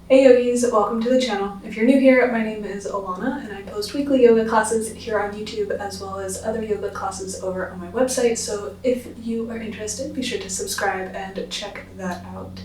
Hey yogis, welcome to the channel. If you're new here, my name is Alauna and I post weekly yoga classes here on YouTube as well as other yoga classes over on my website, so if you are interested, be sure to subscribe and check that out.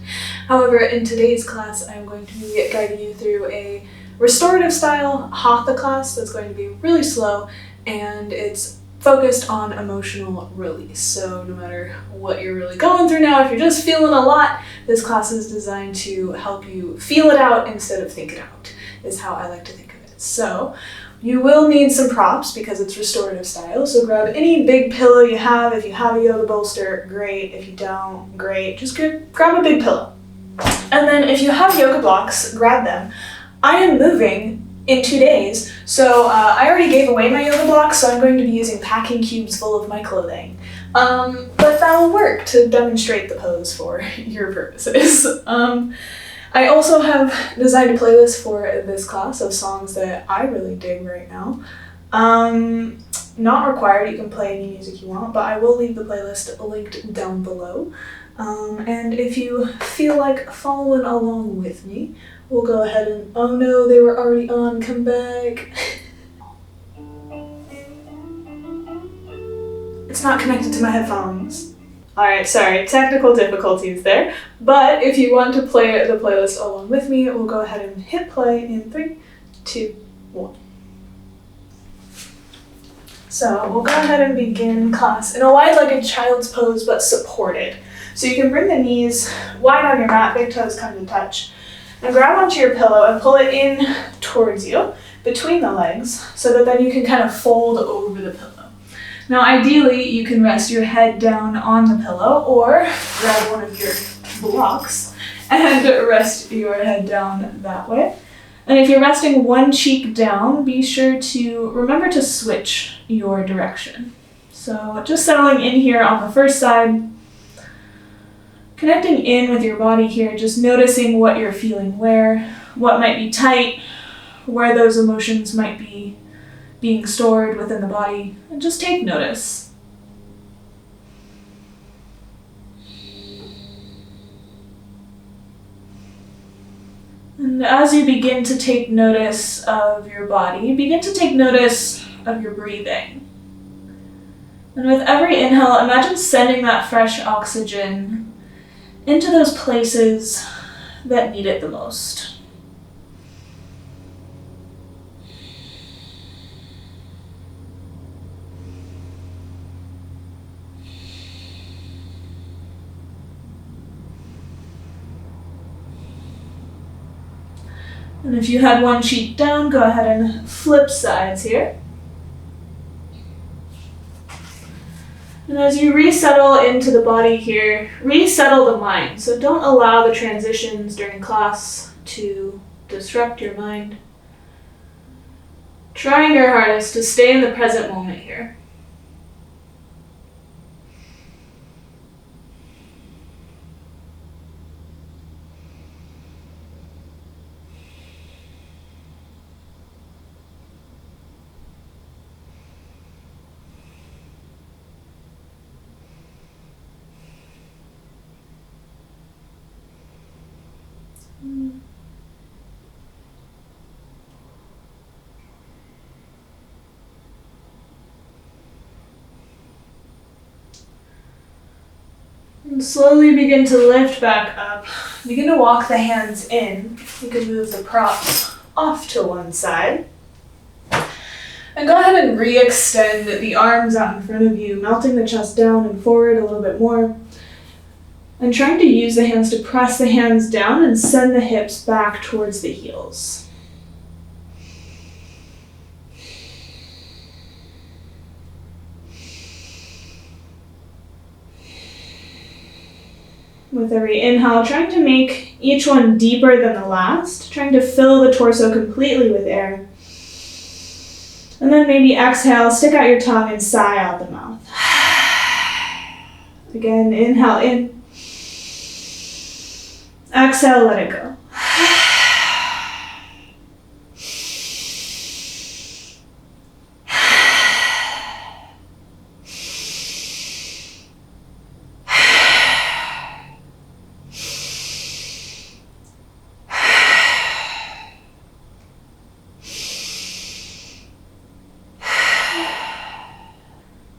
However, in today's class, I'm going to be guiding you through a restorative style hatha class that's going to be really slow, and it's focused on emotional release. So no matter what you're really going through now, if you're just feeling a lot, this class is designed to help you feel it out instead of think it out, is how I like to think of it. So you will need some props because it's restorative style, so grab any big pillow you have. If you have a yoga bolster, great. If you don't, great. Just grab a big pillow. And then if you have yoga blocks, grab them. I am moving in 2 days, so I already gave away my yoga blocks, so I'm going to be using packing cubes full of my clothing. But that will work to demonstrate the pose for your purposes. I also have designed a playlist for this class of songs that I really dig right now. Not required, you can play any music you want, but I will leave the playlist linked down below. And if you feel like following along with me, we'll go ahead and, oh no, they were already on, come back. It's not connected to my headphones. Alright, sorry, technical difficulties there. But if you want to play the playlist along with me, we'll go ahead and hit play in 3, 2, 1. So we'll go ahead and begin class in a wide-legged child's pose, but supported. So you can bring the knees wide on your mat, big toes come to touch. And grab onto your pillow and pull it in towards you, between the legs, so that then you can kind of fold over the pillow. Now ideally, you can rest your head down on the pillow, or grab one of your blocks and rest your head down that way. And if you're resting one cheek down, be sure to remember to switch your direction. So just settling in here on the first side, connecting in with your body here, just noticing what you're feeling where, what might be tight, where those emotions might be being stored within the body, and just take notice. And as you begin to take notice of your body, begin to take notice of your breathing. And with every inhale, imagine sending that fresh oxygen into those places that need it the most. And if you had one cheek down, go ahead and flip sides here. And as you resettle into the body here, resettle the mind. So don't allow the transitions during class to disrupt your mind. Trying your hardest to stay in the present moment here. And slowly begin to lift back up. Begin to walk the hands in. You can move the props off to one side. And go ahead and re-extend the arms out in front of you, melting the chest down and forward a little bit more. And trying to use the hands to press the hands down and send the hips back towards the heels. With every inhale, trying to make each one deeper than the last, trying to fill the torso completely with air. And then maybe exhale, stick out your tongue and sigh out the mouth. Again, inhale in. Exhale, let it go.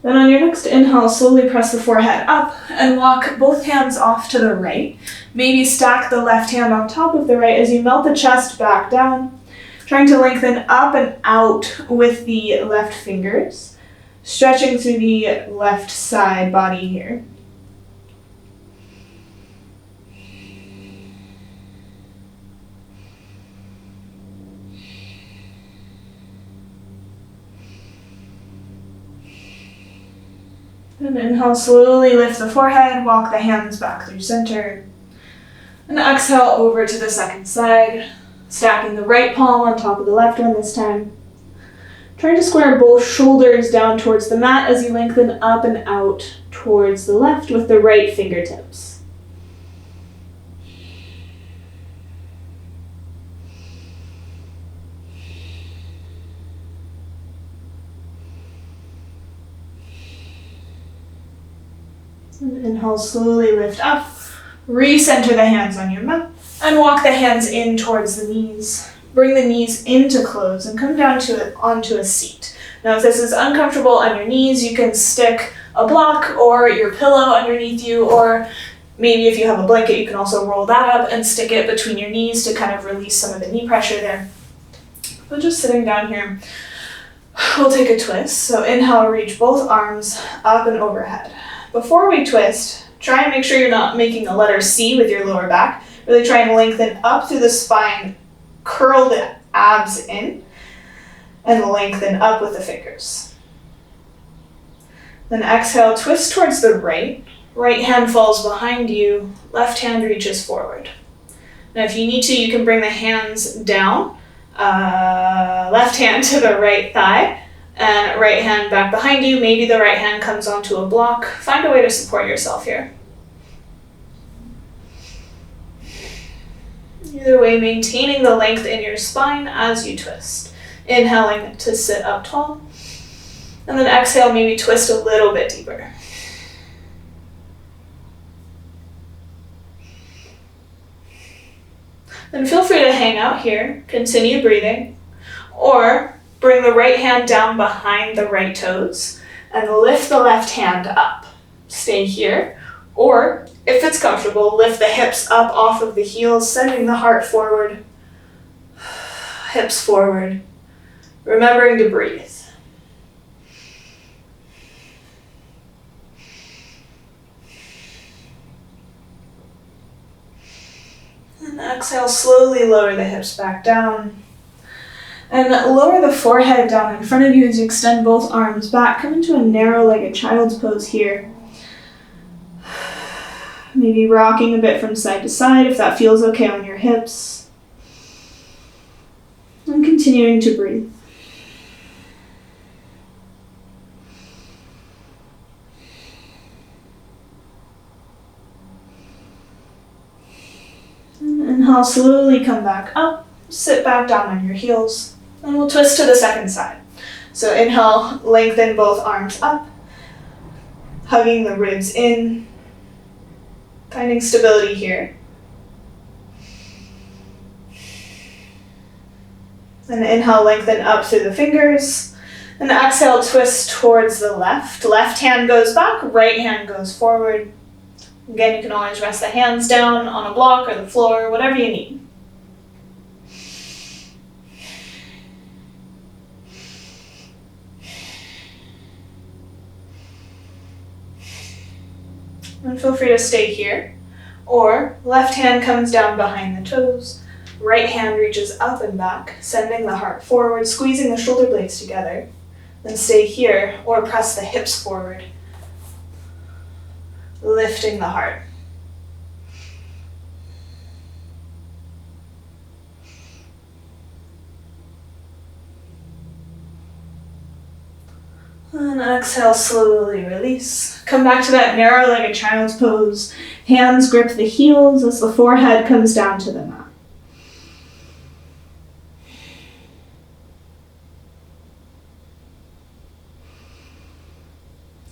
Then on your next inhale, slowly press the forehead up and walk both hands off to the right. Maybe stack the left hand on top of the right as you melt the chest back down, trying to lengthen up and out with the left fingers, stretching through the left side body here. And inhale, slowly lift the forehead, walk the hands back through center. And exhale over to the second side, stacking the right palm on top of the left one this time. Trying to square both shoulders down towards the mat as you lengthen up and out towards the left with the right fingertips. And inhale, slowly lift up, recenter the hands on your mat, and walk the hands in towards the knees. Bring the knees into close and come down onto a seat. Now if this is uncomfortable on your knees, you can stick a block or your pillow underneath you, or maybe if you have a blanket, you can also roll that up and stick it between your knees to kind of release some of the knee pressure there. But just sitting down here, we'll take a twist. So inhale, reach both arms up and overhead. Before we twist, try and make sure you're not making a letter C with your lower back. Really try and lengthen up through the spine, curl the abs in, and lengthen up with the fingers. Then exhale, twist towards the right. Right hand falls behind you, left hand reaches forward. Now if you need to, you can bring the hands down, left hand to the right thigh, and right hand back behind you. Maybe the right hand comes onto a block. Find a way to support yourself here. Either way, maintaining the length in your spine as you twist. Inhaling to sit up tall. And then exhale, maybe twist a little bit deeper. Then feel free to hang out here, continue breathing, or bring the right hand down behind the right toes and lift the left hand up. Stay here, or if it's comfortable, lift the hips up off of the heels, sending the heart forward, hips forward, remembering to breathe. And exhale, slowly lower the hips back down. And lower the forehead down in front of you as you extend both arms back. Come into a narrow-legged child's pose here. Maybe rocking a bit from side to side if that feels okay on your hips. And continuing to breathe. And inhale, slowly come back up. Sit back down on your heels. And we'll twist to the second side. So inhale, lengthen both arms up, hugging the ribs in, finding stability here. And inhale, lengthen up through the fingers. And exhale, twist towards the left. Left hand goes back, right hand goes forward. Again, you can always rest the hands down on a block or the floor, whatever you need. And feel free to stay here. Or left hand comes down behind the toes, right hand reaches up and back, sending the heart forward, squeezing the shoulder blades together. Then stay here or press the hips forward, lifting the heart. And exhale, slowly release. Come back to that narrow-legged child's pose. Hands grip the heels as the forehead comes down to the mat.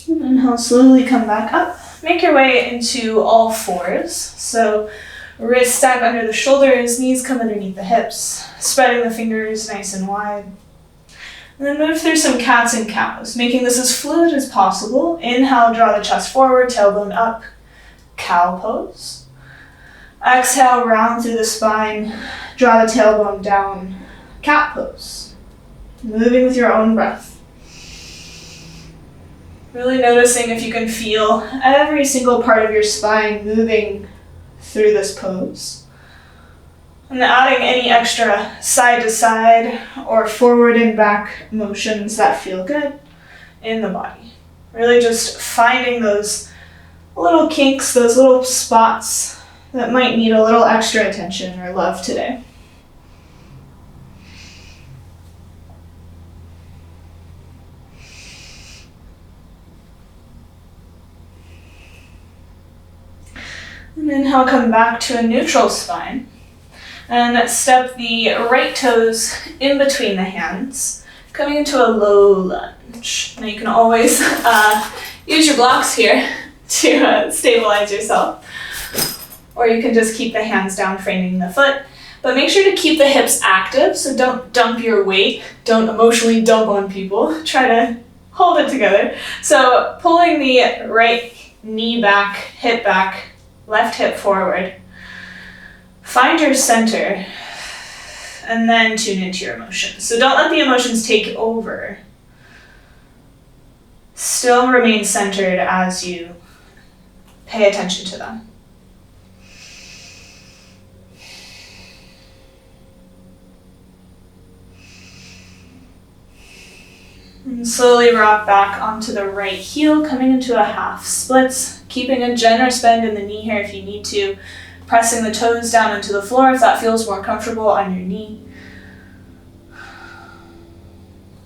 And inhale, slowly come back up. Make your way into all fours. So wrists stack under the shoulders, knees come underneath the hips, spreading the fingers nice and wide. And then move through some cats and cows, making this as fluid as possible. Inhale, draw the chest forward, tailbone up, cow pose. Exhale, round through the spine, draw the tailbone down, cat pose. Moving with your own breath. Really noticing if you can feel every single part of your spine moving through this pose. And adding any extra side to side or forward and back motions that feel good in the body. Really just finding those little kinks, those little spots that might need a little extra attention or love today. And inhale, come back to a neutral spine. And step the right toes in between the hands, coming into a low lunge. Now you can always use your blocks here to stabilize yourself. Or you can just keep the hands down, framing the foot. But make sure to keep the hips active, so don't dump your weight. Don't emotionally dump on people. Try to hold it together. So pulling the right knee back, hip back, left hip forward. Find your center and then tune into your emotions. So don't let the emotions take over. Still remain centered as you pay attention to them. And slowly rock back onto the right heel, coming into a half splits, keeping a generous bend in the knee here if you need to, pressing the toes down into the floor if that feels more comfortable on your knee.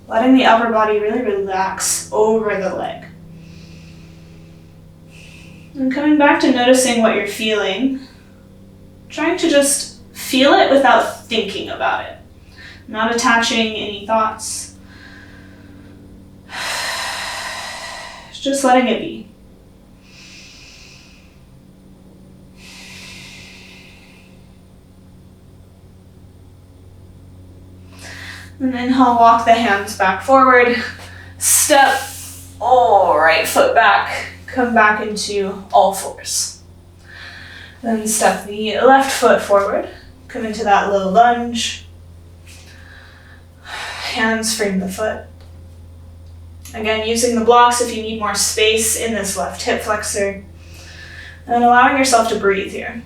Letting the upper body really relax over the leg. And coming back to noticing what you're feeling, trying to just feel it without thinking about it, not attaching any thoughts. Just letting it be. And inhale, walk the hands back forward. Step right foot back. Come back into all fours. Then step the left foot forward. Come into that low lunge. Hands frame the foot. Again, using the blocks if you need more space in this left hip flexor. And allowing yourself to breathe here.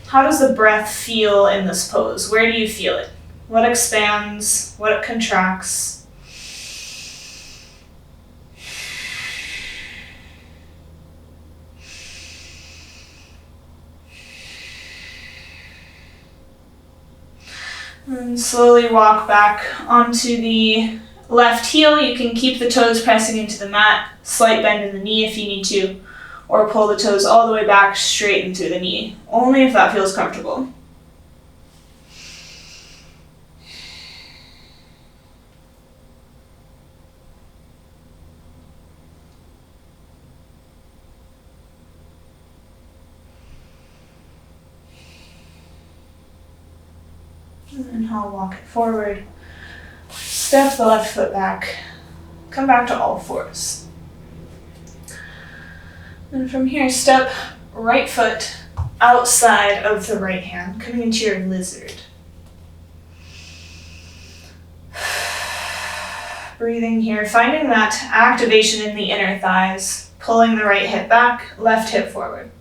How does the breath feel in this pose? Where do you feel it? What expands? What contracts? And slowly walk back onto the left heel. You can keep the toes pressing into the mat, slight bend in the knee if you need to, or pull the toes all the way back, straight into the knee, only if that feels comfortable. Inhale, walk it forward. Step the left foot back. Come back to all fours. And from here, step right foot outside of the right hand, coming into your lizard. Breathing here, finding that activation in the inner thighs, pulling the right hip back, left hip forward.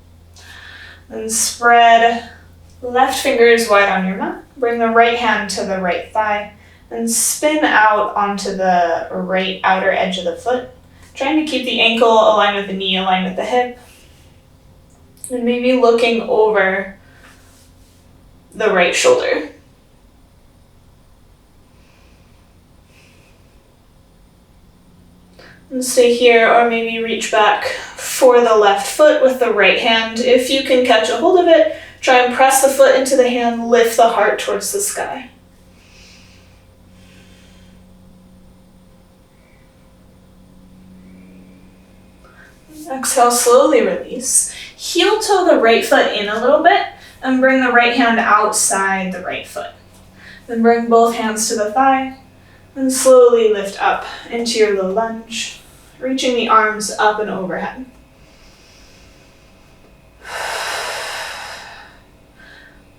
Then spread left fingers wide on your mat. Bring the right hand to the right thigh and spin out onto the right outer edge of the foot. Trying to keep the ankle aligned with the knee, aligned with the hip. And maybe looking over the right shoulder. And stay here, or maybe reach back for the left foot with the right hand. If you can catch a hold of it, try and press the foot into the hand, lift the heart towards the sky. Exhale, slowly release. Heel toe the right foot in a little bit and bring the right hand outside the right foot. Then bring both hands to the thigh and slowly lift up into your low lunge, reaching the arms up and overhead.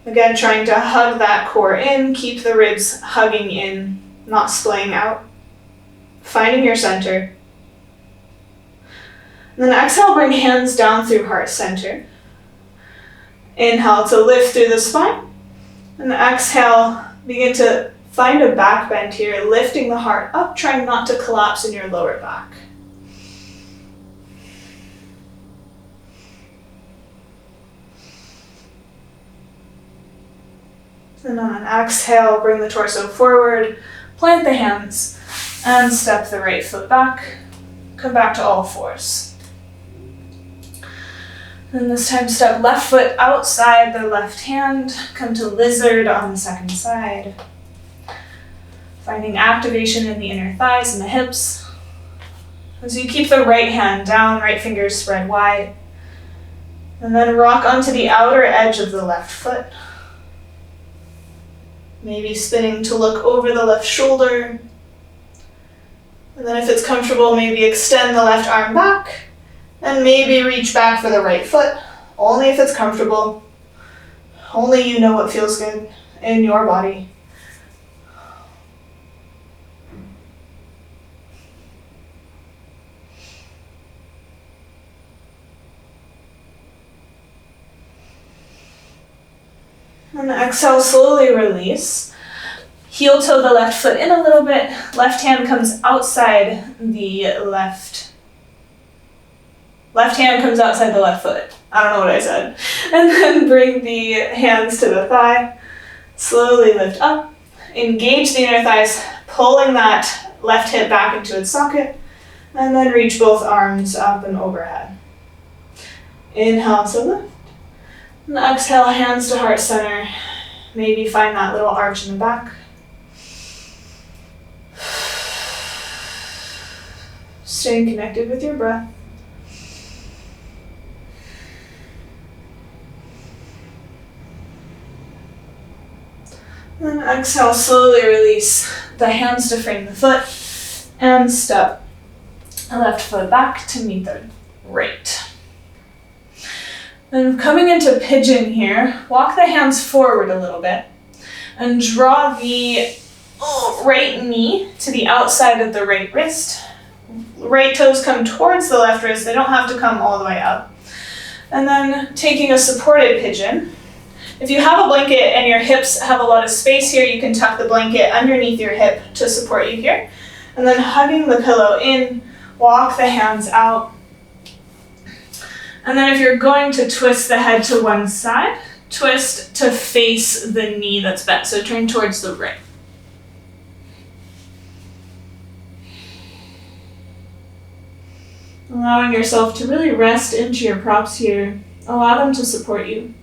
Again, trying to hug that core in, keep the ribs hugging in, not splaying out. Finding your center. And then exhale, bring hands down through heart center. Inhale to lift through the spine. And exhale, begin to find a back bend here, lifting the heart up, trying not to collapse in your lower back. And on an exhale, bring the torso forward, plant the hands, and step the right foot back. Come back to all fours. And this time step left foot outside the left hand, come to lizard on the second side. Finding activation in the inner thighs and the hips. As you keep the right hand down, right fingers spread wide. And then rock onto the outer edge of the left foot. Maybe spinning to look over the left shoulder. And then if it's comfortable, maybe extend the left arm back. And maybe reach back for the right foot. Only if it's comfortable. Only you know what feels good in your body. And exhale, slowly release. Heel toe the left foot in a little bit. Left hand comes outside the left. Left hand comes outside the left foot. I don't know what I said. And then bring the hands to the thigh. Slowly lift up. Engage the inner thighs, pulling that left hip back into its socket. And then reach both arms up and overhead. Inhale to lift. And exhale, hands to heart center. Maybe find that little arch in the back. Staying connected with your breath. And exhale, slowly release the hands to frame the foot and step the left foot back to meet the right. Then coming into pigeon here, walk the hands forward a little bit and draw the right knee to the outside of the right wrist. Right toes come towards the left wrist. They don't have to come all the way up. And then taking a supported pigeon. If you have a blanket and your hips have a lot of space here, you can tuck the blanket underneath your hip to support you here. And then hugging the pillow in, walk the hands out. And then if you're going to twist the head to one side, twist to face the knee that's bent. So turn towards the right. Allowing yourself to really rest into your props here. Allow them to support you.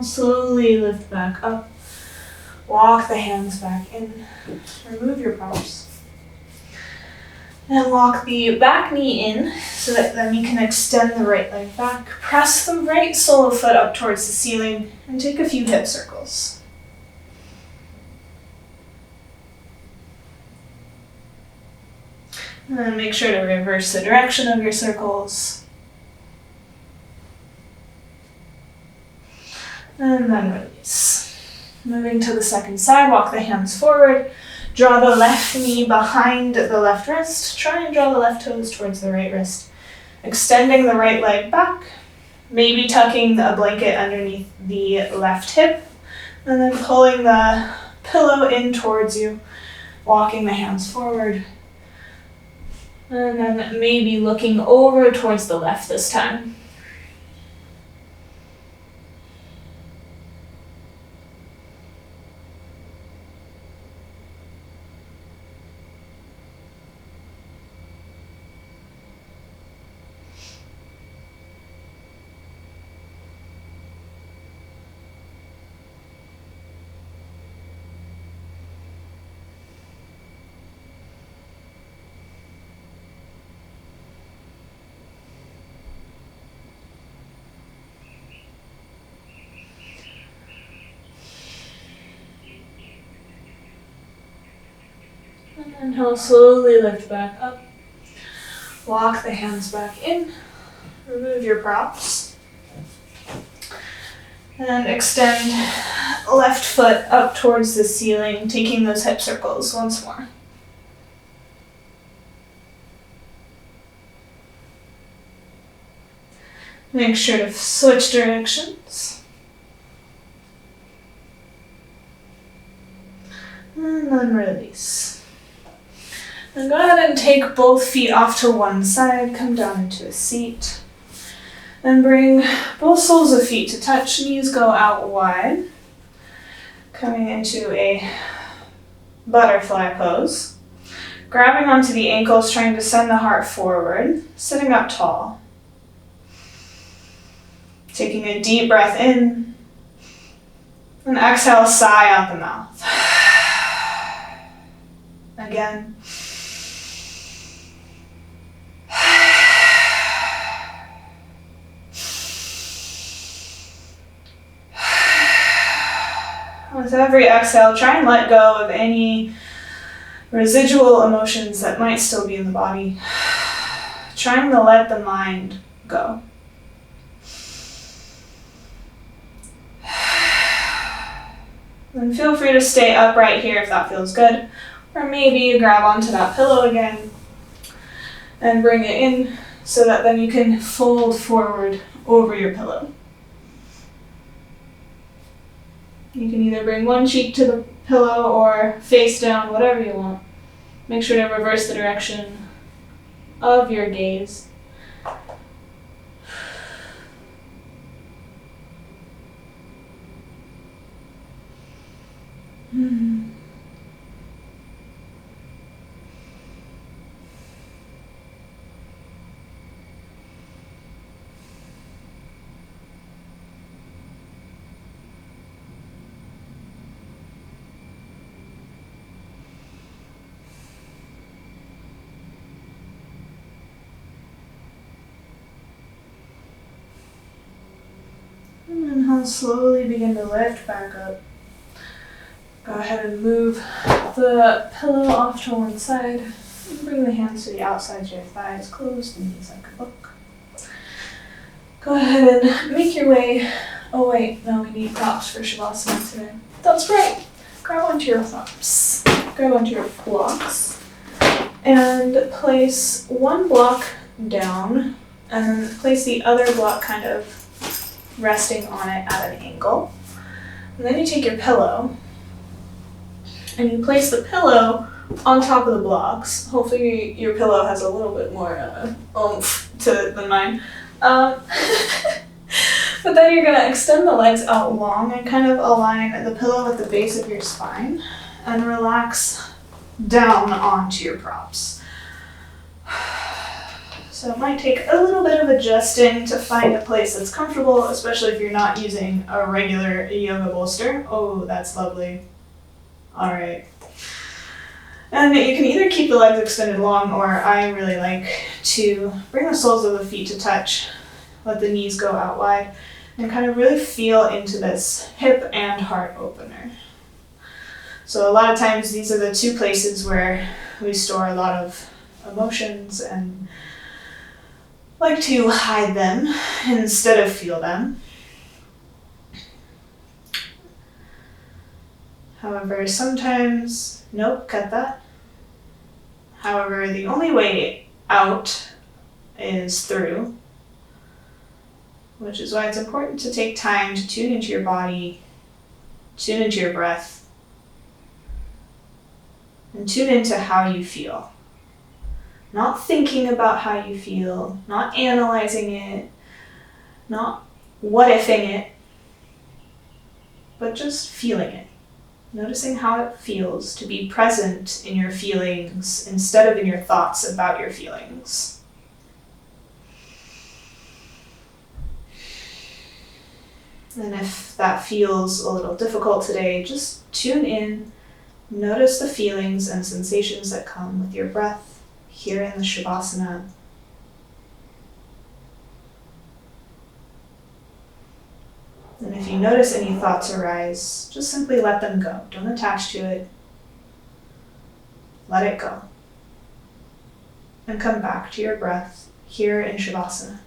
Slowly lift back up. Walk the hands back in. Remove your props. And walk the back knee in so that then you can extend the right leg back. Press the right sole of foot up towards the ceiling and take a few hip circles. And then make sure to reverse the direction of your circles. And then release. Moving to the second side, walk the hands forward. Draw the left knee behind the left wrist. Try and draw the left toes towards the right wrist. Extending the right leg back. Maybe tucking a blanket underneath the left hip. And then pulling the pillow in towards you. Walking the hands forward. And then maybe looking over towards the left this time. Inhale, slowly lift back up. Walk the hands back in. Remove your props. And extend left foot up towards the ceiling, taking those hip circles once more. Make sure to switch directions. And then release. And go ahead and take both feet off to one side, come down into a seat. Then bring both soles of feet to touch, knees go out wide. Coming into a butterfly pose. Grabbing onto the ankles, trying to send the heart forward, sitting up tall. Taking a deep breath in, and exhale, sigh out the mouth. Again. With every exhale, try and let go of any residual emotions that might still be in the body. Trying to let the mind go. Then feel free to stay upright here if that feels good. Or maybe grab onto that pillow again and bring it in so that then you can fold forward over your pillow. You can either bring one cheek to the pillow or face down, whatever you want. Make sure to reverse the direction of your gaze. And inhale, slowly begin to lift back up. Go ahead and move the pillow off to one side. And bring the hands to the outsides of your thighs. Close the knees like a book. Go ahead and make your way. Oh wait, no, we need props for Shavasana today. That's right. Grab onto your props. Grab onto your blocks. And place one block down. And then place the other block kind of resting on it at an angle. And then you take your pillow and you place the pillow on top of the blocks. Hopefully your pillow has a little bit more oomph to it than mine. But then you're gonna extend the legs out long and kind of align the pillow with the base of your spine and relax down onto your props. So it might take a little bit of adjusting to find a place that's comfortable, especially if you're not using a regular yoga bolster. Oh, that's lovely. All right. And you can either keep the legs extended long, or I really like to bring the soles of the feet to touch, let the knees go out wide, and kind of really feel into this hip and heart opener. So a lot of times these are the two places where we store a lot of emotions and like to hide them instead of feel them. However, sometimes, nope, cut that. However, the only way out is through, which is why it's important to take time to tune into your body, tune into your breath, and tune into how you feel. Not thinking about how you feel, not analyzing it, not what-ifing it, but just feeling it. Noticing how it feels to be present in your feelings instead of in your thoughts about your feelings. And if that feels a little difficult today, just tune in, notice the feelings and sensations that come with your breath here in the Shavasana. And if you notice any thoughts arise, just simply let them go. Don't attach to it. let it go. And come back to your breath here in Shavasana.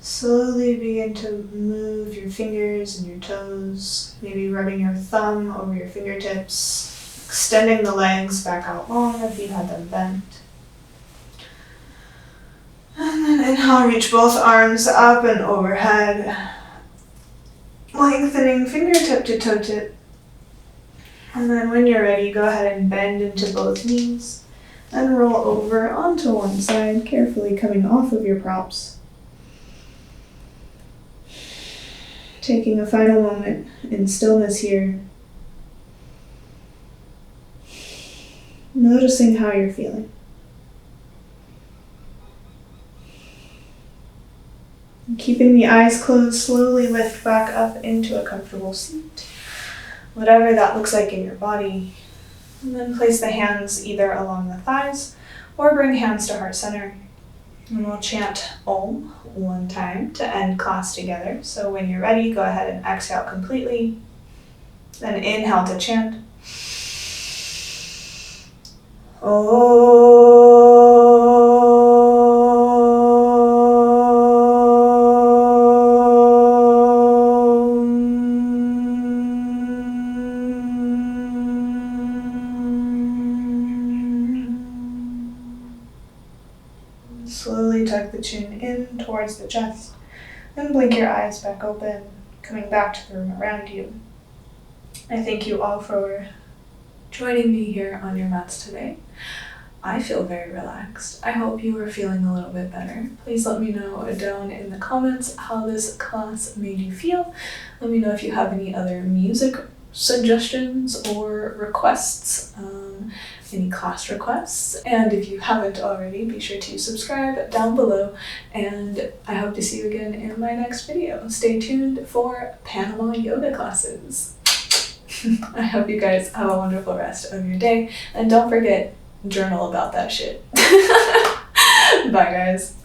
Slowly begin to move your fingers and your toes, maybe rubbing your thumb over your fingertips, extending the legs back out long if you had them bent. And then inhale, reach both arms up and overhead, lengthening fingertip to toe tip. And then when you're ready, go ahead and bend into both knees and roll over onto one side, carefully coming off of your props. Taking a final moment in stillness here. Noticing how you're feeling. And keeping the eyes closed, slowly lift back up into a comfortable seat, whatever that looks like in your body. And then place the hands either along the thighs or bring hands to heart center. And we'll chant Om one time to end class together. So when you're ready, go ahead and exhale completely. Then inhale to chant. Slowly tuck the chin in towards the chest, and blink your eyes back open, coming back to the room around you. I thank you all for joining me here on your mats today. I feel very relaxed. I hope you are feeling a little bit better. Please let me know down in the comments how this class made you feel. Let me know if you have any other music suggestions or requests, any class requests. And if you haven't already, be sure to subscribe down below, and I hope to see you again in my next video. Stay tuned for Panama yoga classes. I hope you guys have a wonderful rest of your day, and don't forget, journal about that shit. Bye guys.